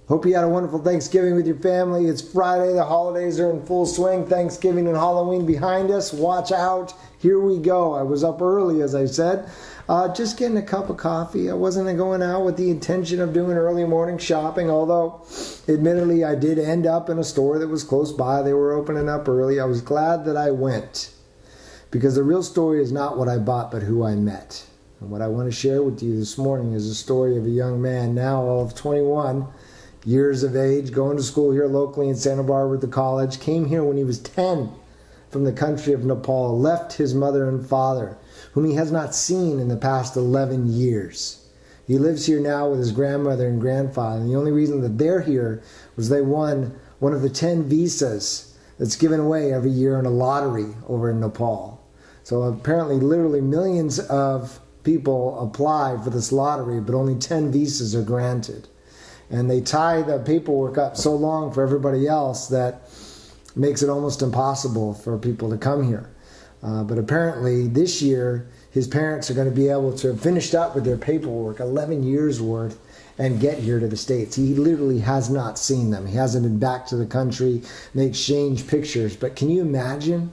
Hope you had a wonderful Thanksgiving with your family. It's Friday. The holidays are in full swing. Thanksgiving and Halloween behind us. Watch out. Here we go. I was up early, as I said, just getting a cup of coffee. I wasn't going out with the intention of doing early morning shopping, although admittedly I did end up in a store that was close by. They were opening up early. I was glad that I went, because the real story is not what I bought, but who I met. And what I want to share with you this morning is the story of a young man, now all of 21 years of age, going to school here locally in Santa Barbara at the college, came here when he was 10 from the country of Nepal, left his mother and father, whom he has not seen in the past 11 years. He lives here now with his grandmother and grandfather, and the only reason that they're here was they won one of the 10 visas that's given away every year in a lottery over in Nepal. So apparently, literally millions of people apply for this lottery, but only 10 visas are granted. And they tie the paperwork up so long for everybody else that makes it almost impossible for people to come here. But apparently this year, his parents are going to be able to have finished up with their paperwork, 11 years worth, and get here to the States. He literally has not seen them. He hasn't been back to the country. They exchange pictures. But can you imagine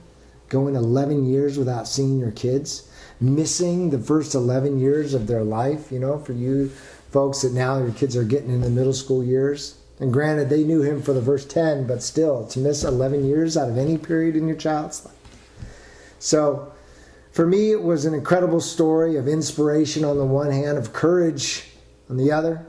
going 11 years without seeing your kids? Missing the first 11 years of their life, for you folks that now your kids are getting in the middle school years. And granted, they knew him for the first 10, but still, to miss 11 years out of any period in your child's life. So, for me, it was an incredible story of inspiration on the one hand, of courage on the other,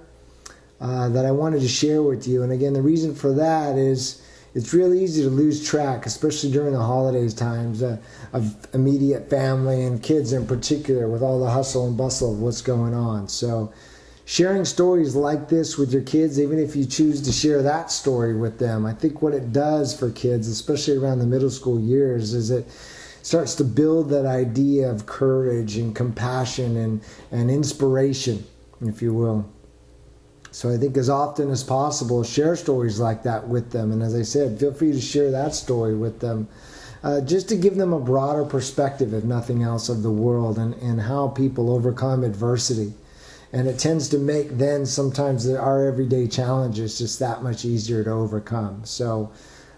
that I wanted to share with you. And again, the reason for that is it's really easy to lose track, especially during the holidays times, of immediate family and kids in particular, with all the hustle and bustle of what's going on. So, sharing stories like this with your kids, even if you choose to share that story with them, I think what it does for kids, especially around the middle school years, is it starts to build that idea of courage and compassion and inspiration, if you will. So I think as often as possible, share stories like that with them. And as I said, feel free to share that story with them, just to give them a broader perspective, if nothing else, of the world and how people overcome adversity. And it tends to make then sometimes our everyday challenges just that much easier to overcome. So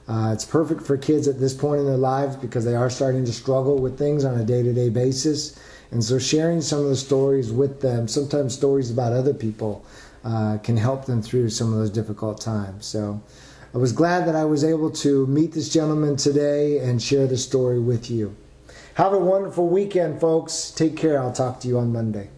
it's perfect for kids at this point in their lives because they are starting to struggle with things on a day-to-day basis. And so sharing some of the stories with them, sometimes stories about other people, can help them through some of those difficult times. So I was glad that I was able to meet this gentleman today and share the story with you. Have a wonderful weekend, folks. Take care. I'll talk to you on Monday.